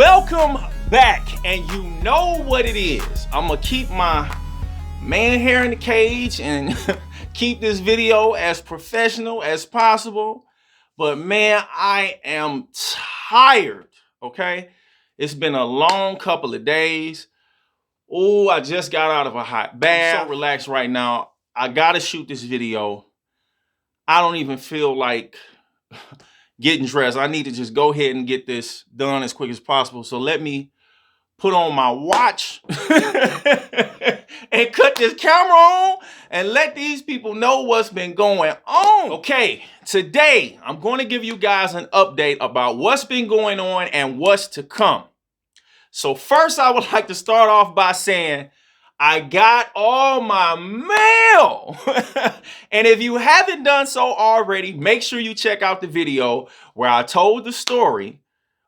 Welcome back, and you know what it is. I'm gonna keep my man hair in the cage and keep this video as professional as possible. But man, I am tired, okay? It's been a long couple of days. Oh, I just got out of a hot bath. I'm so relaxed right now. I gotta shoot this video. I don't even feel like getting dressed. I need to just go ahead and get this done as quick as possible. So let me put on my watch and cut this camera on and let these people know what's been going on. Okay, today I'm going to give you guys an update about what's been going on and what's to come. So first, I would like to start off by saying I got all my mail. And if you haven't done so already, make sure you check out the video where I told the story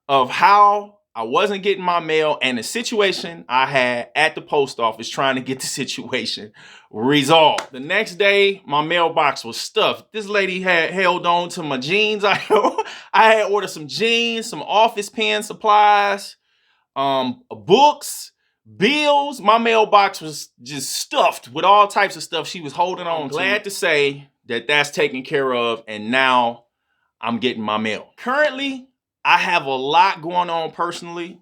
of how I wasn't getting my mail and the situation I had at the post office trying to get the situation resolved. The next day, my mailbox was stuffed. This lady had held on to my jeans. I had ordered some jeans, some office pen supplies, books, bills. My mailbox was just stuffed with all types of stuff she was holding on to. Glad to say that that's taken care of, and now I'm getting my mail. Currently, I have a lot going on personally.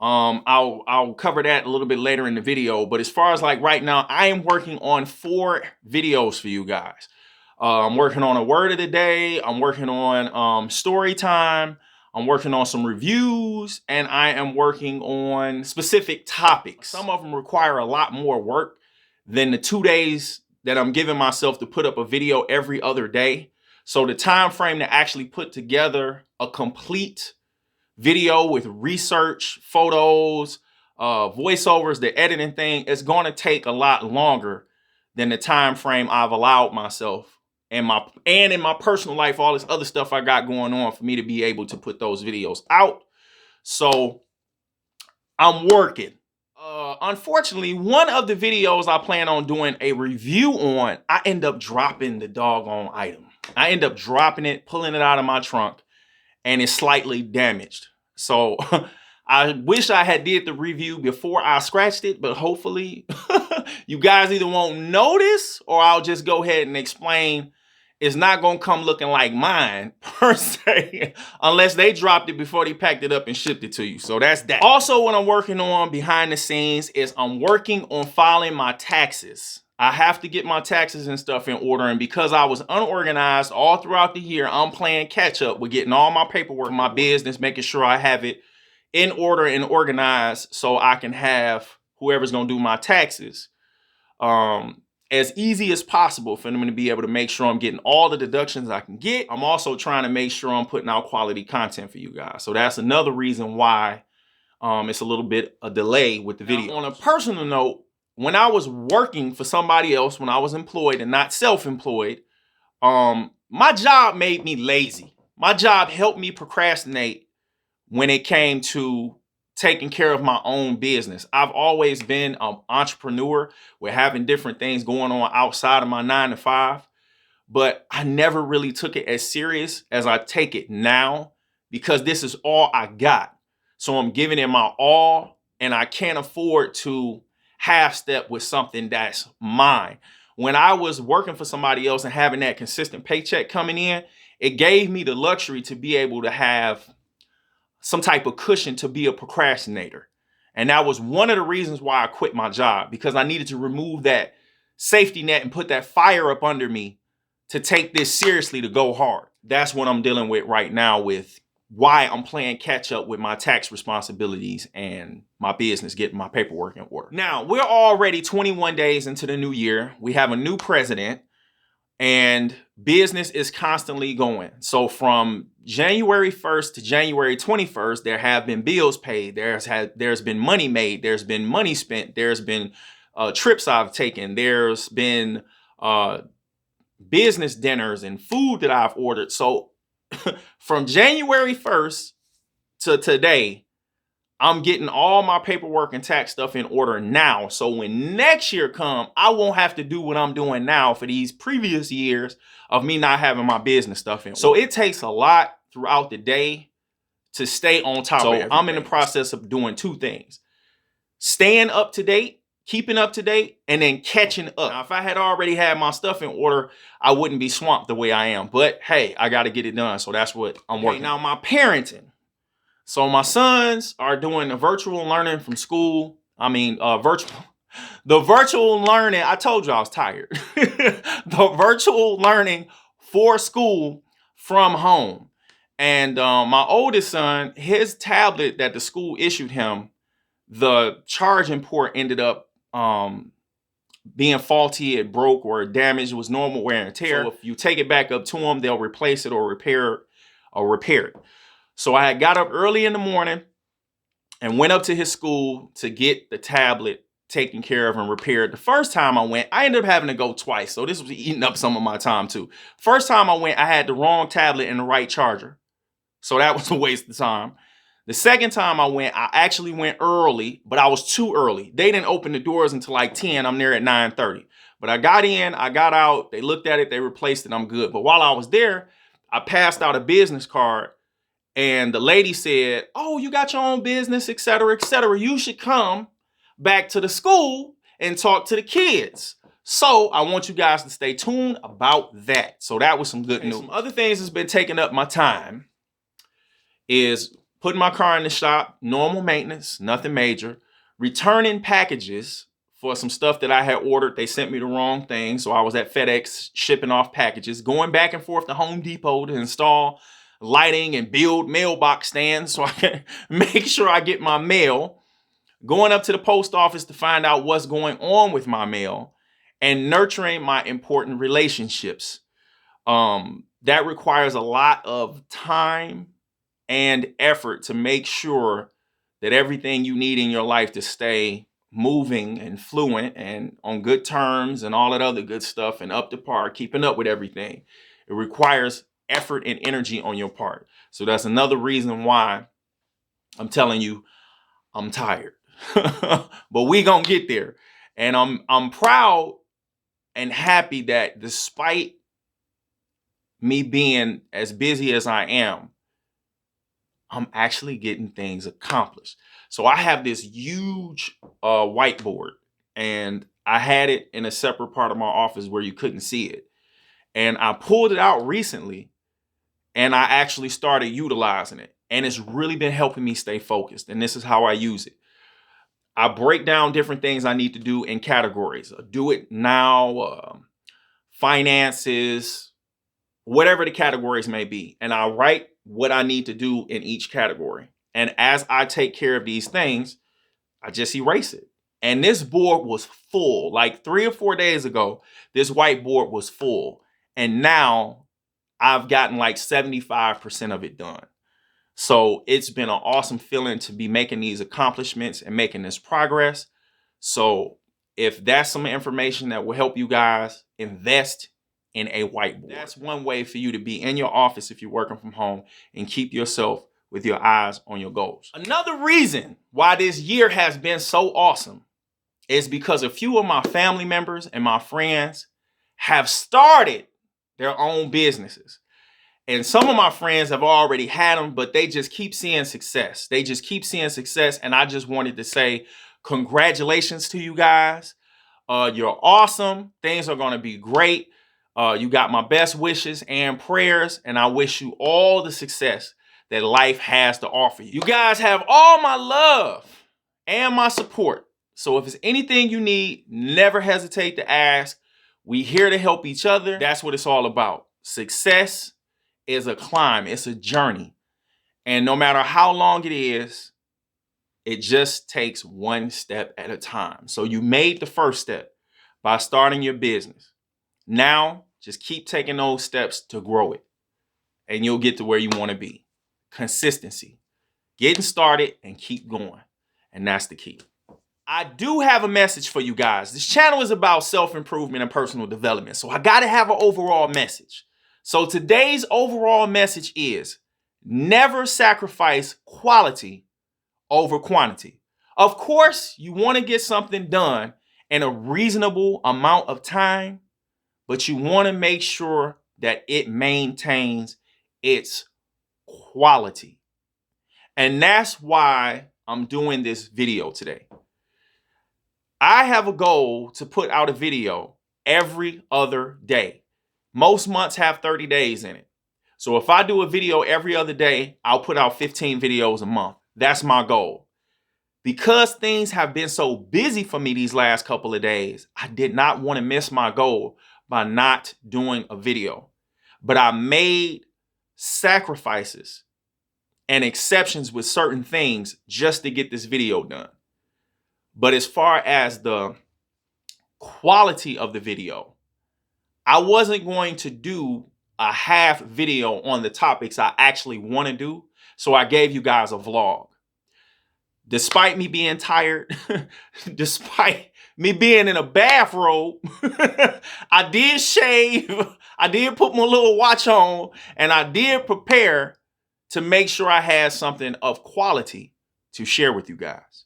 I'll cover that a little bit later in the video, but as far as like right now, I am working on 4 videos for you guys. I'm working on a word of the day. I'm working on story time. I'm working on some reviews, and I am working on specific topics. Some of them require a lot more work than the 2 days that I'm giving myself to put up a video every other day. So the time frame to actually put together a complete video with research, photos, voiceovers, the editing thing, is going to take a lot longer than the time frame I've allowed myself and in my personal life, all this other stuff I got going on for me to be able to put those videos out. So I'm working. Unfortunately, one of the videos I plan on doing a review on, I end up dropping the doggone item. I end up dropping it, pulling it out of my trunk, and it's slightly damaged. So I wish I had did the review before I scratched it, but hopefully you guys either won't notice or I'll just go ahead and explain. It's not going to come looking like mine per se, unless they dropped it before they packed it up and shipped it to you. So that's that. Also, what I'm working on behind the scenes is I'm working on filing my taxes. I have to get my taxes and stuff in order. And because I was unorganized all throughout the year, I'm playing catch up with getting all my paperwork, my business, making sure I have it in order and organized so I can have whoever's going to do my taxes as easy as possible for them to be able to make sure I'm getting all the deductions I can get. I'm also trying to make sure I'm putting out quality content for you guys. So that's another reason why it's a little bit a delay with the video. Now, on a personal note, when I was working for somebody else, when I was employed and not self-employed, my job made me lazy. My job helped me procrastinate when it came to taking care of my own business. I've always been an entrepreneur with having different things going on outside of my 9 to 5, but I never really took it as serious as I take it now because this is all I got. So I'm giving it my all, and I can't afford to half step with something that's mine. When I was working for somebody else and having that consistent paycheck coming in, it gave me the luxury to be able to have some type of cushion to be a procrastinator. And that was one of the reasons why I quit my job, because I needed to remove that safety net and put that fire up under me to take this seriously, to go hard. That's what I'm dealing with right now, with why I'm playing catch up with my tax responsibilities and my business, getting my paperwork in order. Now, we're already 21 days into the new year. We have a new president, and business is constantly going. So from January 1st to January 21st, there have been bills paid. There's been money made. There's been money spent. There's been trips I've taken. There's been business dinners and food that I've ordered. So from January 1st to today, I'm getting all my paperwork and tax stuff in order now. So when next year comes, I won't have to do what I'm doing now for these previous years of me not having my business stuff in order. So it takes a lot throughout the day to stay on top of everything. So I'm in the process of doing two things: staying up to date, keeping up to date, and then catching up. Now, if I had already had my stuff in order, I wouldn't be swamped the way I am. But hey, I got to get it done. So that's what I'm working on. Now, my parenting. So my sons are doing the virtual learning from school. The virtual learning, I told you I was tired. The virtual learning for school from home. And my oldest son, his tablet that the school issued him, the charging port ended up being faulty. It broke or damaged. It was normal wear and tear. So if you take it back up to them, they'll replace it or repair it. So I had got up early in the morning and went up to his school to get the tablet taken care of and repaired. The first time I went, I ended up having to go twice. So this was eating up some of my time too. First time I went, I had the wrong tablet and the right charger. So that was a waste of time. The second time I went, I actually went early, but I was too early. They didn't open the doors until like 10. I'm there at 9:30. But I got in, I got out, they looked at it, they replaced it, I'm good. But while I was there, I passed out a business card and the lady said, "Oh, you got your own business, et cetera, et cetera. You should come back to the school and talk to the kids." So I want you guys to stay tuned about that. So that was some good news. Some other things that's been taking up my time is putting my car in the shop, normal maintenance, nothing major, returning packages for some stuff that I had ordered. They sent me the wrong thing. So I was at FedEx shipping off packages, going back and forth to Home Depot to install lighting and build mailbox stands so I can make sure I get my mail, going up to the post office to find out what's going on with my mail, and nurturing my important relationships. That requires a lot of time and effort to make sure that everything you need in your life to stay moving and fluent and on good terms and all that other good stuff and up to par, keeping up with everything. It requires effort and energy on your part. So that's another reason why I'm telling you I'm tired. But we gonna get there. And I'm proud and happy that despite me being as busy as I am, I'm actually getting things accomplished. So I have this huge whiteboard, and I had it in a separate part of my office where you couldn't see it. And I pulled it out recently, and I actually started utilizing it. And it's really been helping me stay focused. And this is how I use it. I break down different things I need to do in categories. Do it now, finances, whatever the categories may be. And I write what I need to do in each category. And as I take care of these things, I just erase it. And this board was full. Like 3 or 4 days ago, this whiteboard was full. And now I've gotten like 75% of it done. So it's been an awesome feeling to be making these accomplishments and making this progress. So if that's some information that will help you guys, invest in a whiteboard. That's one way for you to be in your office if you're working from home and keep yourself with your eyes on your goals. Another reason why this year has been so awesome is because a few of my family members and my friends have started their own businesses. And some of my friends have already had them, but they just keep seeing success. They just keep seeing success. And I just wanted to say congratulations to you guys. You're awesome. Things are going to be great. You got my best wishes and prayers. And I wish you all the success that life has to offer you. You guys have all my love and my support. So if there's anything you need, never hesitate to ask. We here to help each other. That's what it's all about. Success is a climb. It's a journey. And no matter how long it is, it just takes one step at a time. So you made the first step by starting your business. Now, just keep taking those steps to grow it. And you'll get to where you want to be. Consistency. Getting started and keep going. And that's the key. I do have a message for you guys. This channel is about self-improvement and personal development. So I got to have an overall message. So today's overall message is never sacrifice quality over quantity. Of course, you want to get something done in a reasonable amount of time, but you want to make sure that it maintains its quality. And that's why I'm doing this video today. I have a goal to put out a video every other day. Most months have 30 days in it. So if I do a video every other day, I'll put out 15 videos a month. That's my goal. Because things have been so busy for me these last couple of days, I did not want to miss my goal by not doing a video. But I made sacrifices and exceptions with certain things just to get this video done. But as far as the quality of the video, I wasn't going to do a half video on the topics I actually want to do. So I gave you guys a vlog. Despite me being tired, despite me being in a bathrobe, I did shave, I did put my little watch on, and I did prepare to make sure I had something of quality to share with you guys.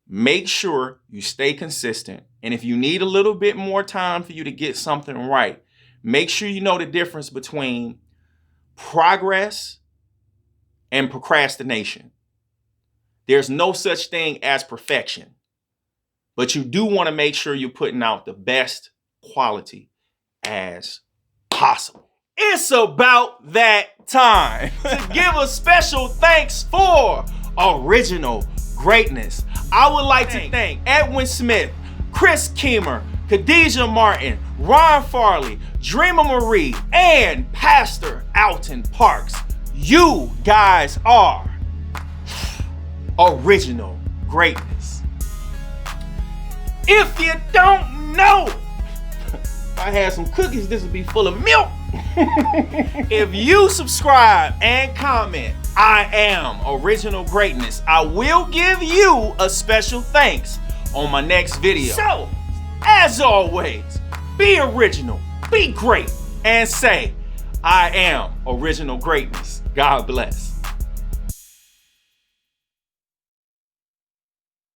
Make sure you stay consistent. And if you need a little bit more time for you to get something right, make sure you know the difference between progress and procrastination. There's no such thing as perfection, but you do want to make sure you're putting out the best quality as possible. It's about that time to give a special thanks for original greatness. I would like to thank Edwin Smith, Chris Keemer, Khadijah Martin, Ron Farley, Dreamer Marie, and Pastor Alton Parks. You guys are original greatness. If you don't know, if I had some cookies, this would be full of milk. If you subscribe and comment, I am original greatness, I will give you a special thanks on my next video. So, as always, be original, be great, and say, I am original greatness. God bless.